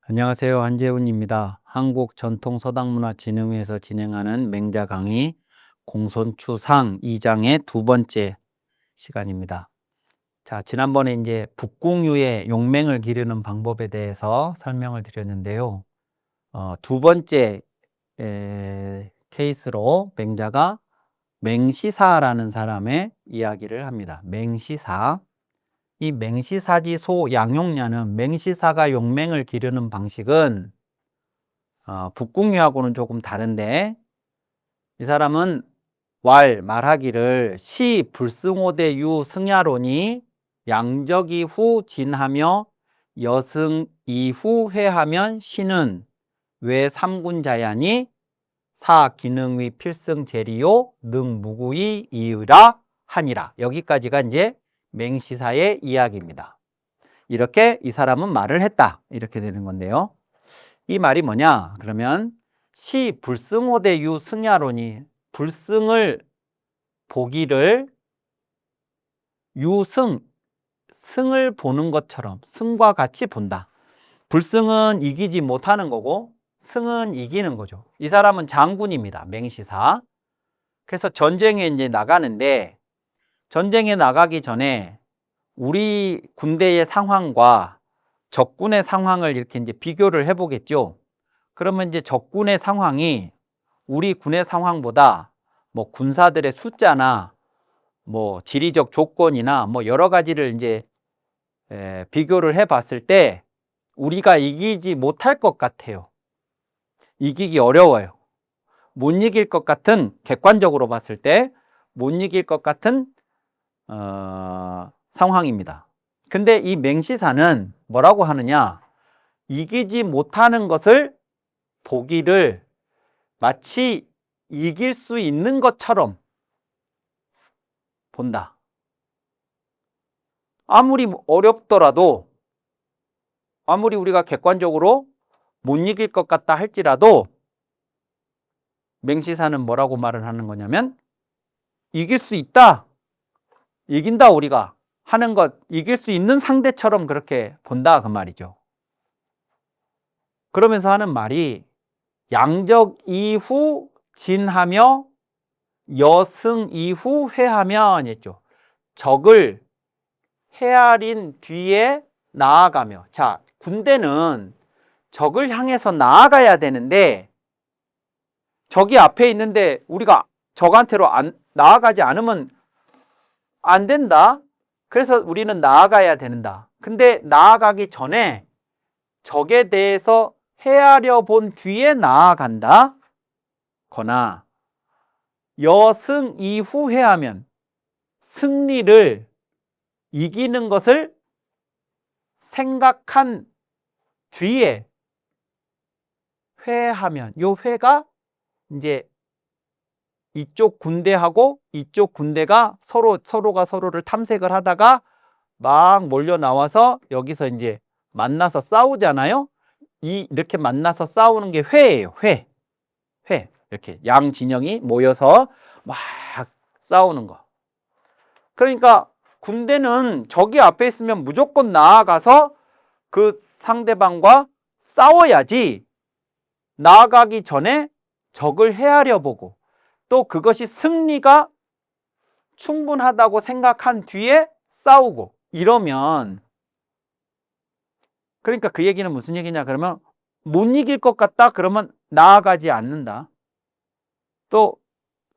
안녕하세요. 한재훈입니다. 한국전통서당문화진흥회에서 진행하는 맹자 강의 공손추상 2장의 두 번째 시간입니다. 자, 지난번에 이제 북궁유의 용맹을 기르는 방법에 대해서 설명을 드렸는데요. 두 번째 케이스로 맹자가 맹시사라는 사람의 이야기를 합니다. 맹시사. 이 맹시사지소 양용냐는 맹시사가 용맹을 기르는 방식은 북궁유하고는 조금 다른데, 이 사람은 말하기를 시 불승오대 유 승야론이 양적 이후 진하며 여승 이후 회하면 시는 외 삼군자야니 사 기능의 필승 제리요 능 무구이 이으라 하니라. 여기까지가 이제 맹시사의 이야기입니다. 이렇게 이 사람은 말을 했다, 이렇게 되는 건데요. 이 말이 뭐냐 그러면 시 불승호대 유 승야론이 불승을 보기를 유승 승을 보는 것처럼 승과 같이 본다. 불승은 이기지 못하는 거고 승은 이기는 거죠. 이 사람은 장군입니다. 맹시사. 그래서 전쟁에 이제 나가는데, 전쟁에 나가기 전에 우리 군대의 상황과 적군의 상황을 이렇게 이제 비교를 해보겠죠. 그러면 이제 적군의 상황이 우리 군의 상황보다 뭐 군사들의 숫자나 뭐 지리적 조건이나 뭐 여러 가지를 이제 비교를 해봤을 때 우리가 이기지 못할 것 같아요. 이기기 어려워요. 못 이길 것 같은, 객관적으로 봤을 때 못 이길 것 같은 상황입니다. 근데 이 맹시사는 뭐라고 하느냐, 이기지 못하는 것을 보기를 마치 이길 수 있는 것처럼 본다. 아무리 어렵더라도, 아무리 우리가 객관적으로 못 이길 것 같다 할지라도 맹시사는 뭐라고 말을 하는 거냐면 이길 수 있다, 이긴다 우리가 하는 것, 이길 수 있는 상대처럼 그렇게 본다, 그 말이죠. 그러면서 하는 말이 양적 이후 진하며 여승 이후 회하면 했죠. 적을 헤아린 뒤에 나아가며. 자, 군대는 적을 향해서 나아가야 되는데 적이 앞에 있는데 우리가 적한테로 나아가지 않으면 안 된다. 그래서 우리는 나아가야 된다. 근데 나아가기 전에 적에 대해서 헤아려 본 뒤에 나아간다 거나, 여승 이후 회하면 승리를, 이기는 것을 생각한 뒤에 회하면, 요 회가 이제 이쪽 군대하고 이쪽 군대가 서로가 서로를 탐색을 하다가 막 몰려 나와서 여기서 이제 만나서 싸우잖아요. 이렇게 만나서 싸우는 게 회예요. 회. 이렇게 양 진영이 모여서 막 싸우는 거. 그러니까 군대는 적이 앞에 있으면 무조건 나아가서 그 상대방과 싸워야지, 나아가기 전에 적을 헤아려 보고 또 그것이 승리가 충분하다고 생각한 뒤에 싸우고 이러면, 그러니까 그 얘기는 무슨 얘기냐 그러면 못 이길 것 같다 그러면 나아가지 않는다, 또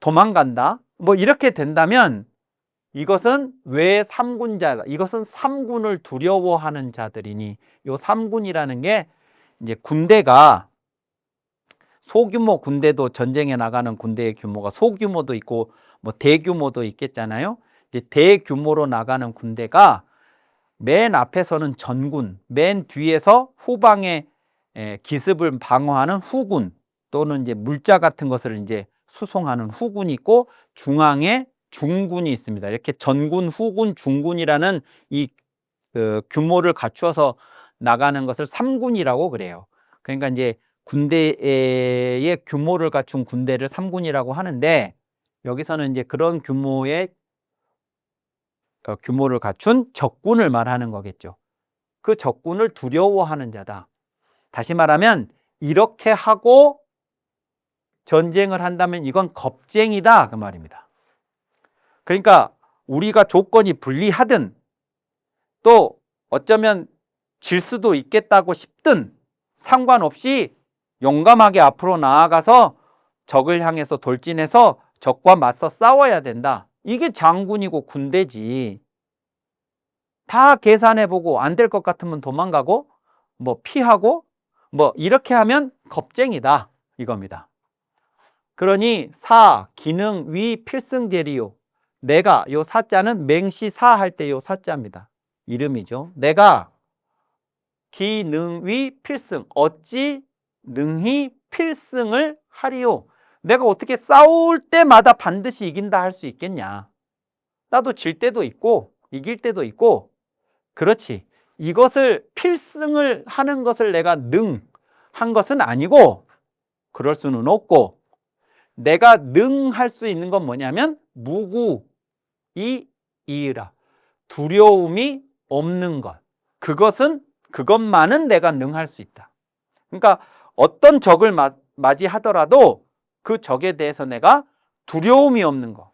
도망간다, 뭐 이렇게 된다면 이것은 왜 삼군자가, 이것은 삼군을 두려워하는 자들이니, 요 삼군이라는 게 이제 군대가 소규모 군대도, 전쟁에 나가는 군대의 규모가 소규모도 있고 뭐 대규모도 있겠잖아요. 이제 대규모로 나가는 군대가 맨 앞에서는 전군, 맨 뒤에서 후방에 기습을 방어하는 후군, 또는 이제 물자 같은 것을 이제 수송하는 후군이 있고 중앙에 중군이 있습니다. 이렇게 전군, 후군, 중군이라는 이 규모를 갖추어서 나가는 것을 삼군이라고 그래요. 그러니까 이제 군대의 규모를 갖춘 군대를 삼군이라고 하는데, 여기서는 이제 그런 규모의 규모를 갖춘 적군을 말하는 거겠죠. 그 적군을 두려워하는 자다. 다시 말하면 이렇게 하고 전쟁을 한다면 이건 겁쟁이다 그 말입니다. 그러니까 우리가 조건이 불리하든 또 어쩌면 질 수도 있겠다고 싶든 상관없이 용감하게 앞으로 나아가서 적을 향해서 돌진해서 적과 맞서 싸워야 된다. 이게 장군이고 군대지. 다 계산해보고 안 될 것 같으면 도망가고 뭐 피하고 뭐 이렇게 하면 겁쟁이다 이겁니다. 그러니 사, 기능, 위, 필승, 제리요. 내가 요 사자는 맹시사 할 때 요 사자입니다. 이름이죠. 내가 기능, 위, 필승. 어찌 능히 필승을 하리요. 내가 어떻게 싸울 때마다 반드시 이긴다 할 수 있겠냐. 나도 질 때도 있고 이길 때도 있고 그렇지. 이것을 필승을 하는 것을 내가 능한 것은 아니고 그럴 수는 없고 내가 능할 수 있는 건 뭐냐면 무구이 이으라. 두려움이 없는 것. 그것만은 내가 능할 수 있다. 그러니까 어떤 적을 맞이하더라도 그 적에 대해서 내가 두려움이 없는 것.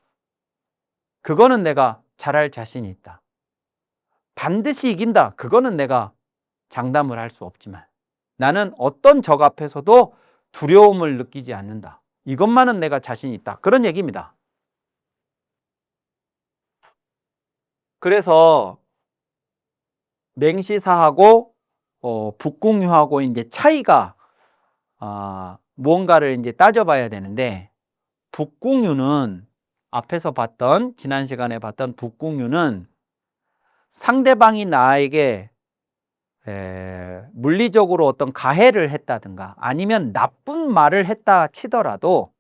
그거는 내가 잘할 자신이 있다. 반드시 이긴다. 그거는 내가 장담을 할 수 없지만 나는 어떤 적 앞에서도 두려움을 느끼지 않는다. 이것만은 내가 자신이 있다. 그런 얘기입니다. 그래서 맹시사하고 북궁유하고 이제 차이가 무언가를 이제 따져봐야 되는데 북궁유는 앞에서 봤던 지난 시간에 봤던 북궁유는 상대방이 나에게 물리적으로 어떤 가해를 했다든가 아니면 나쁜 말을 했다 치더라도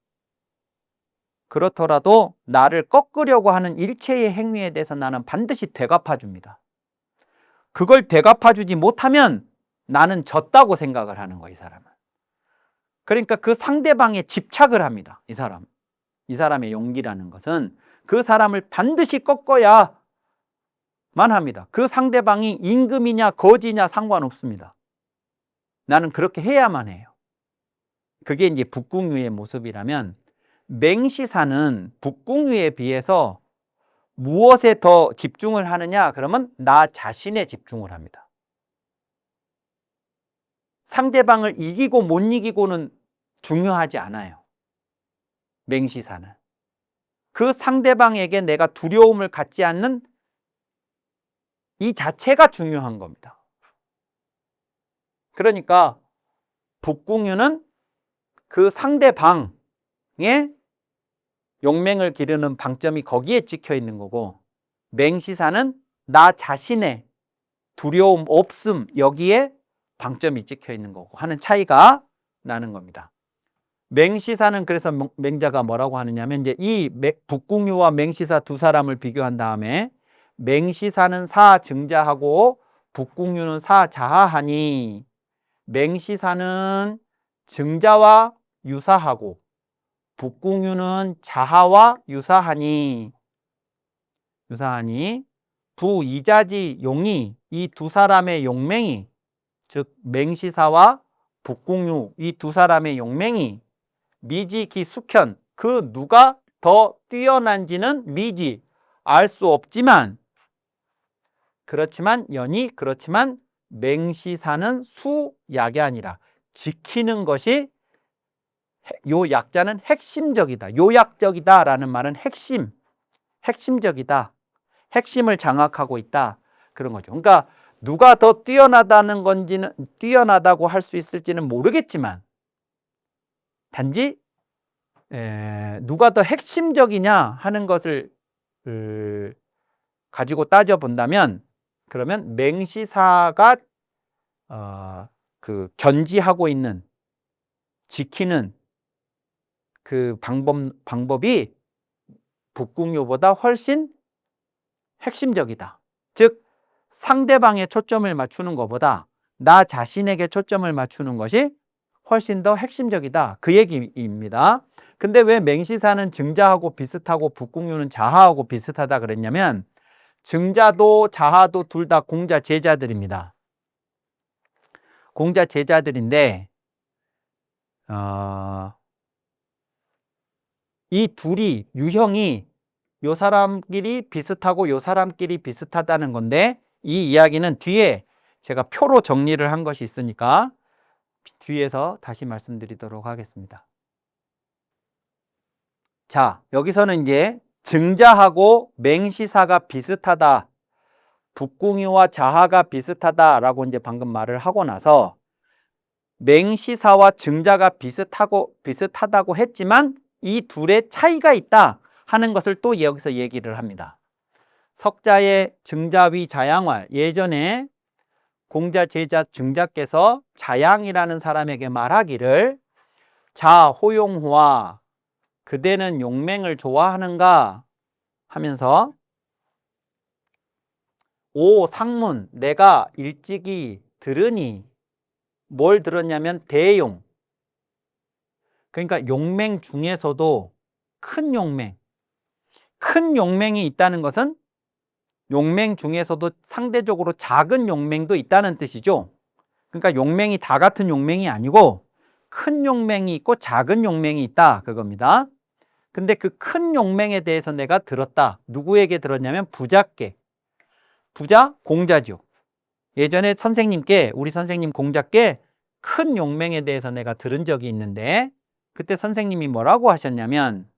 그렇더라도 나를 꺾으려고 하는 일체의 행위에 대해서 나는 반드시 되갚아 줍니다. 그걸 되갚아 주지 못하면 나는 졌다고 생각을 하는 거예요, 이 사람은. 그러니까 그 상대방에 집착을 합니다, 이 사람. 이 사람의 용기라는 것은 그 사람을 반드시 꺾어야만 합니다. 그 상대방이 임금이냐 거지냐 상관없습니다. 나는 그렇게 해야만 해요. 그게 이제 북궁유의 모습이라면 맹시사는 북궁유에 비해서 무엇에 더 집중을 하느냐? 그러면 나 자신에 집중을 합니다. 상대방을 이기고 못 이기고는 중요하지 않아요. 맹시사는. 그 상대방에게 내가 두려움을 갖지 않는 이 자체가 중요한 겁니다. 그러니까 북궁유는 그 상대방의 용맹을 기르는 방점이 거기에 찍혀 있는 거고 맹시사는 나 자신의 두려움 없음 여기에 방점이 찍혀 있는 거고 하는 차이가 나는 겁니다. 맹시사는 그래서 맹자가 뭐라고 하느냐면 이제 이 북궁유와 맹시사 두 사람을 비교한 다음에 맹시사는 사증자하고 북궁유는 사자하하니 맹시사는 증자와 유사하고 북궁유는 자하와 유사하니 부이자지 용이 이 두 사람의 용맹이 즉 맹시사와 북궁유 이 두 사람의 용맹이 미지기 숙현 그 누가 더 뛰어난지는 미지 알 수 없지만 그렇지만 맹시사는 수약야니라 지키는 것이 요 약자는 핵심적이다. 요약적이다라는 말은 핵심적이다. 핵심을 장악하고 있다. 그런 거죠. 그러니까 누가 더 뛰어나다는 건지는 뛰어나다고 할 수 있을지는 모르겠지만 단지 누가 더 핵심적이냐 하는 것을 가지고 따져본다면 그러면 맹시사가 그 견지하고 있는 지키는 그 방법이 북궁유보다 훨씬 핵심적이다. 즉 상대방에 초점을 맞추는 것보다 나 자신에게 초점을 맞추는 것이 훨씬 더 핵심적이다. 그 얘기입니다. 근데 왜 맹시사는 증자하고 비슷하고 북궁유는 자하하고 비슷하다 그랬냐면 증자도 자하도 둘 다 공자 제자들입니다. 공자 제자들인데 이 둘이 유형이 요 사람끼리 비슷하고 요 사람끼리 비슷하다는 건데 이 이야기는 뒤에 제가 표로 정리를 한 것이 있으니까 뒤에서 다시 말씀드리도록 하겠습니다. 자, 여기서는 이제 증자하고 맹시사가 비슷하다, 북궁유와 자하가 비슷하다라고 이제 방금 말을 하고 나서 맹시사와 증자가 비슷하다고 했지만 이 둘의 차이가 있다 하는 것을 또 여기서 얘기를 합니다. 석자의 증자위 자양활, 예전에 공자 제자 증자께서 자양이라는 사람에게 말하기를 자 호용호와 그대는 용맹을 좋아하는가 하면서 오 상문 내가 일찍이 들으니 뭘 들었냐면 대용, 그러니까 용맹 중에서도 큰 용맹, 큰 용맹이 있다는 것은 용맹 중에서도 상대적으로 작은 용맹도 있다는 뜻이죠. 그러니까 용맹이 다 같은 용맹이 아니고 큰 용맹이 있고 작은 용맹이 있다 그겁니다. 근데 그 큰 용맹에 대해서 내가 들었다. 누구에게 들었냐면 부자께. 부자 공자죠. 예전에 선생님께, 우리 선생님 공자께 큰 용맹에 대해서 내가 들은 적이 있는데 그때 선생님이 뭐라고 하셨냐면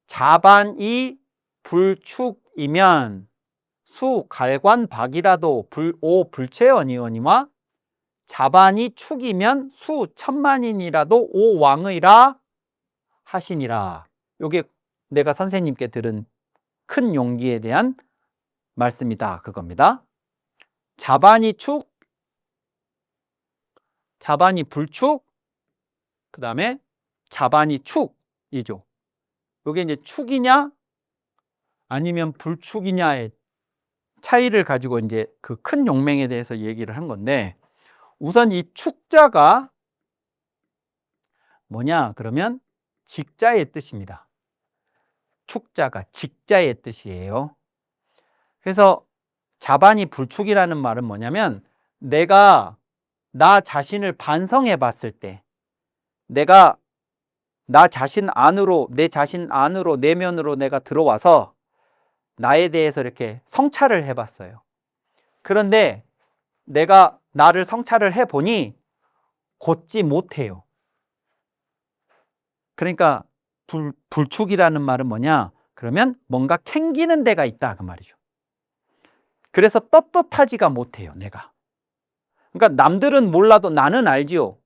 자반이 불축이면 수 갈관박이라도 오 불체언이오니와 자반이 축이면 수 천만인이라도 오 왕의라 하시니라. 요게 내가 선생님께 들은 큰 용기에 대한 말씀이다 그겁니다. 자반이 축, 자반이 불축, 그 다음에 자반이 축이죠. 요게 이제 축이냐 아니면 불축이냐의 차이를 가지고 이제 그 큰 용맹에 대해서 얘기를 한 건데 우선 이 축자가 뭐냐 그러면 직자의 뜻입니다. 축자가 직자의 뜻이에요. 그래서 자반이 불축이라는 말은 뭐냐면 내가 나 자신을 반성해 봤을 때 내가 나 자신 안으로 내 자신 안으로 내면으로 내가 들어와서 나에 대해서 이렇게 성찰을 해봤어요. 그런데 내가 나를 성찰을 해보니 곧지 못해요. 그러니까 불축이라는 말은 뭐냐 그러면 뭔가 캥기는 데가 있다 그 말이죠. 그래서 떳떳하지가 못해요 내가. 그러니까 남들은 몰라도 나는 알지요.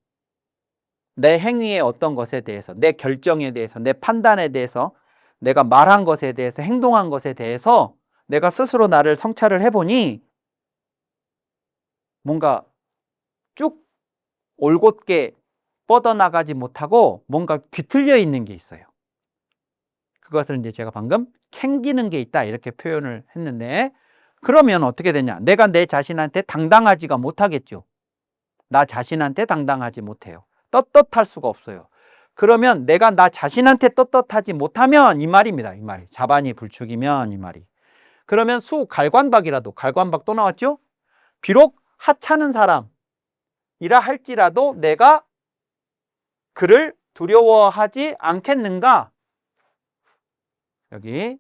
내 행위의 어떤 것에 대해서, 내 결정에 대해서, 내 판단에 대해서, 내가 말한 것에 대해서, 행동한 것에 대해서 내가 스스로 나를 성찰을 해보니 뭔가 쭉 올곧게 뻗어나가지 못하고 뭔가 뒤틀려 있는 게 있어요. 그것을 이제 제가 방금 캥기는 게 있다 이렇게 표현을 했는데 그러면 어떻게 되냐? 내가 내 자신한테 당당하지가 못하겠죠. 나 자신한테 당당하지 못해요. 떳떳할 수가 없어요. 그러면 내가 나 자신한테 떳떳하지 못하면 이 말입니다. 이 말이. 자반이 불축이면 이 말이. 그러면 수 갈관박이라도 갈관박 또 나왔죠? 비록 하찮은 사람이라 할지라도 내가 그를 두려워하지 않겠는가? 여기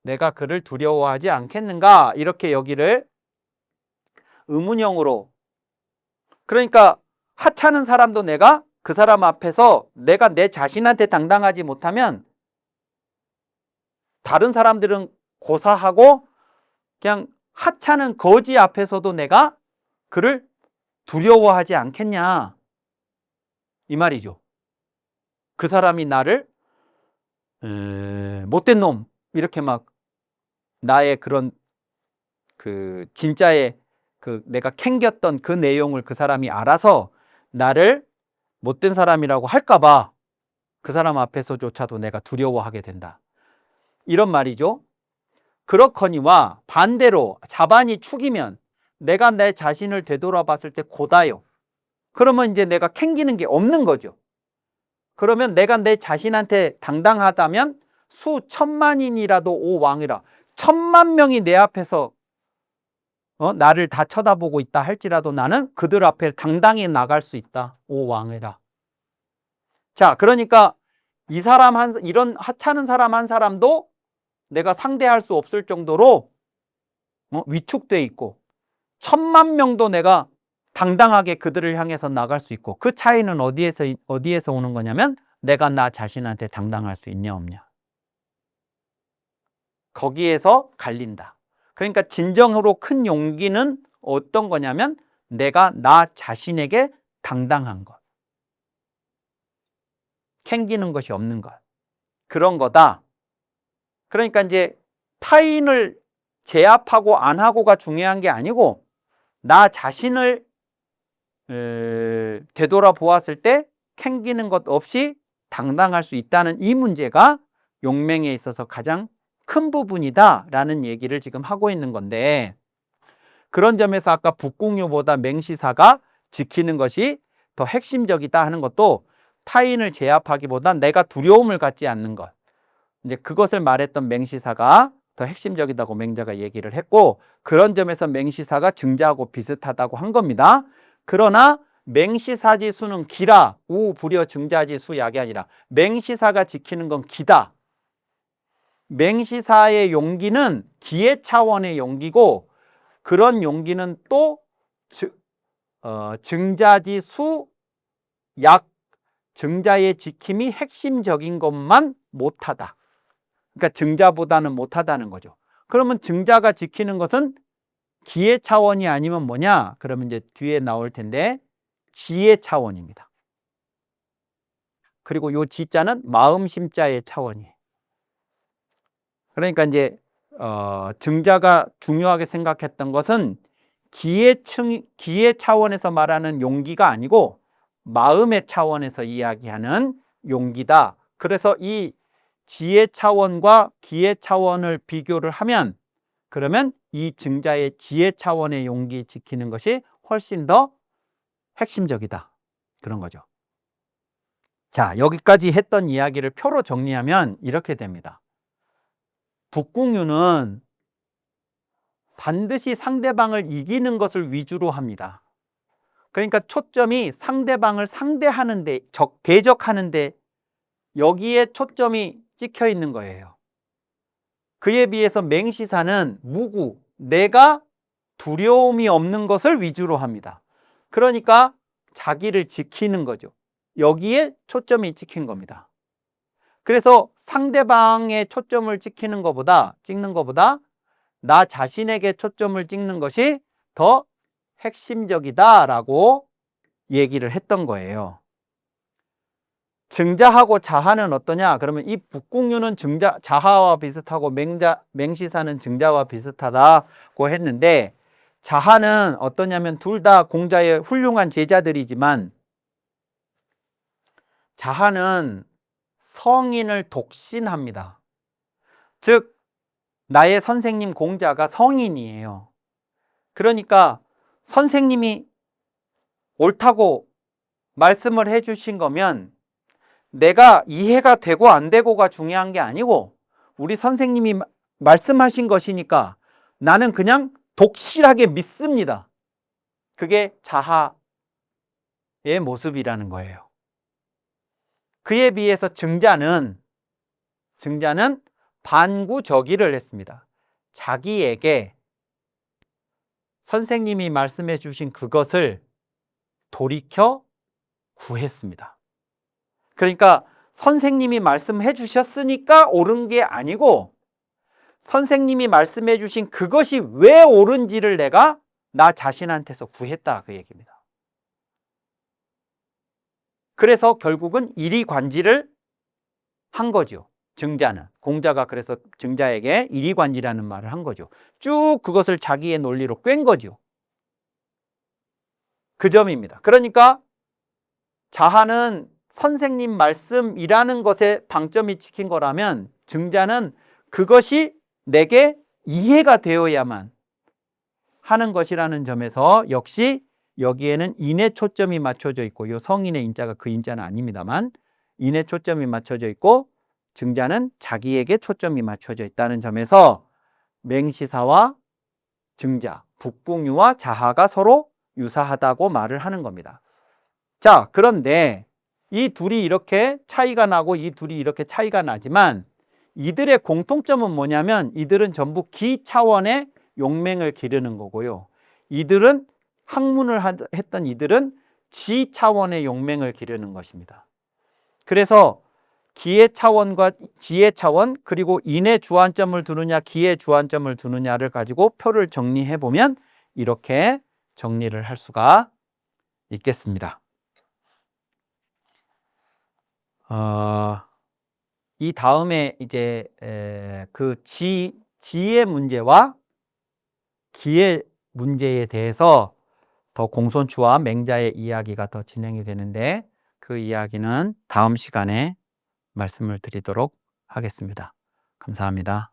내가 그를 두려워하지 않겠는가? 이렇게 여기를 의문형으로 그러니까 하찮은 사람도 내가 그 사람 앞에서 내가 내 자신한테 당당하지 못하면 다른 사람들은 고사하고 그냥 하찮은 거지 앞에서도 내가 그를 두려워하지 않겠냐 이 말이죠. 그 사람이 나를 못된 놈 이렇게 막 나의 그런 그 진짜의 그 내가 캥겼던 그 내용을 그 사람이 알아서 나를 못된 사람이라고 할까봐 그 사람 앞에서조차도 내가 두려워하게 된다. 이런 말이죠. 그렇거니와 반대로 자반이 축이면 내가 내 자신을 되돌아봤을 때 고다요. 그러면 이제 내가 캥기는 게 없는 거죠. 그러면 내가 내 자신한테 당당하다면 수천만인이라도 오 왕이라 1000만 명이 내 앞에서 나를 다 쳐다보고 있다 할지라도 나는 그들 앞에 당당히 나갈 수 있다. 오 왕해라. 자, 그러니까 이런 하찮은 사람 한 사람도 내가 상대할 수 없을 정도로 위축돼 있고 1000만 명도 내가 당당하게 그들을 향해서 나갈 수 있고, 그 차이는 어디에서 오는 거냐면 내가 나 자신한테 당당할 수 있냐 없냐. 거기에서 갈린다. 그러니까 진정으로 큰 용기는 어떤 거냐면 내가 나 자신에게 당당한 것, 캥기는 것이 없는 것, 그런 거다. 그러니까 이제 타인을 제압하고 안 하고가 중요한 게 아니고 나 자신을 되돌아보았을 때 캥기는 것 없이 당당할 수 있다는 이 문제가 용맹에 있어서 가장 큰 부분이다 라는 얘기를 지금 하고 있는 건데, 그런 점에서 아까 북궁유보다 맹시사가 지키는 것이 더 핵심적이다 하는 것도 타인을 제압하기보다 내가 두려움을 갖지 않는 것, 이제 그것을 말했던 맹시사가 더 핵심적이다고 맹자가 얘기를 했고, 그런 점에서 맹시사가 증자하고 비슷하다고 한 겁니다. 그러나 맹시사지수는 기라, 우불여 증자지수 약이 아니라 맹시사가 지키는 건 기다. 맹시사의 용기는 기의 차원의 용기고, 그런 용기는 또 증자지수 약, 증자의 지킴이 핵심적인 것만 못하다. 그러니까 증자보다는 못하다는 거죠. 그러면 증자가 지키는 것은 기의 차원이 아니면 뭐냐? 그러면 이제 뒤에 나올 텐데 지의 차원입니다. 그리고 요 지자는 마음심자의 차원이에요. 그러니까 이제 증자가 중요하게 생각했던 것은 기의 차원에서 말하는 용기가 아니고 마음의 차원에서 이야기하는 용기다. 그래서 이 지의 차원과 기의 차원을 비교를 하면, 그러면 이 증자의 지의 차원의 용기 지키는 것이 훨씬 더 핵심적이다. 그런 거죠. 자, 여기까지 했던 이야기를 표로 정리하면 이렇게 됩니다. 북궁유는 반드시 상대방을 이기는 것을 위주로 합니다. 그러니까 초점이 상대방을 상대하는데, 대적하는데 여기에 초점이 찍혀 있는 거예요. 그에 비해서 맹시사는 무구, 내가 두려움이 없는 것을 위주로 합니다. 그러니까 자기를 지키는 거죠. 여기에 초점이 찍힌 겁니다. 그래서 상대방의 초점을 찍는 것보다 나 자신에게 초점을 찍는 것이 더 핵심적이다라고 얘기를 했던 거예요. 증자하고 자하는 어떠냐? 그러면 이 북궁유는 자하와 비슷하고 맹시사는 증자와 비슷하다고 했는데, 자하는 어떠냐면 둘 다 공자의 훌륭한 제자들이지만 자하는 성인을 독신합니다. 즉 나의 선생님 공자가 성인이에요. 그러니까 선생님이 옳다고 말씀을 해주신 거면 내가 이해가 되고 안 되고가 중요한 게 아니고 우리 선생님이 말씀하신 것이니까 나는 그냥 독실하게 믿습니다. 그게 자하의 모습이라는 거예요. 그에 비해서 증자는 반구적의를 했습니다. 자기에게 선생님이 말씀해 주신 그것을 돌이켜 구했습니다. 그러니까 선생님이 말씀해 주셨으니까 옳은 게 아니고 선생님이 말씀해 주신 그것이 왜 옳은지를 내가 나 자신한테서 구했다, 그 얘기입니다. 그래서 결국은 이리관지를 한 거죠. 증자는. 공자가 그래서 증자에게 이리관지라는 말을 한 거죠. 쭉 그것을 자기의 논리로 꿰은 거죠. 그 점입니다. 그러니까 자하는 선생님 말씀이라는 것에 방점이 찍힌 거라면 증자는 그것이 내게 이해가 되어야만 하는 것이라는 점에서 역시 여기에는 인에 초점이 맞춰져 있고, 이 성인의 인자가 그 인자는 아닙니다만 인에 초점이 맞춰져 있고 증자는 자기에게 초점이 맞춰져 있다는 점에서 맹시사와 증자, 북궁유와 자하가 서로 유사하다고 말을 하는 겁니다. 자, 그런데 이 둘이 이렇게 차이가 나고 이 둘이 이렇게 차이가 나지만 이들의 공통점은 뭐냐면 이들은 전부 기 차원의 용맹을 기르는 거고요. 이들은 학문을 했던 이들은 지 차원의 용맹을 기르는 것입니다. 그래서 기의 차원과 지의 차원, 그리고 인의 주안점을 두느냐 기의 주안점을 두느냐를 가지고 표를 정리해 보면 이렇게 정리를 할 수가 있겠습니다. 이 다음에 이제 그 지의 문제와 기의 문제에 대해서 더 공손추와 맹자의 이야기가 더 진행이 되는데 그 이야기는 다음 시간에 말씀을 드리도록 하겠습니다. 감사합니다.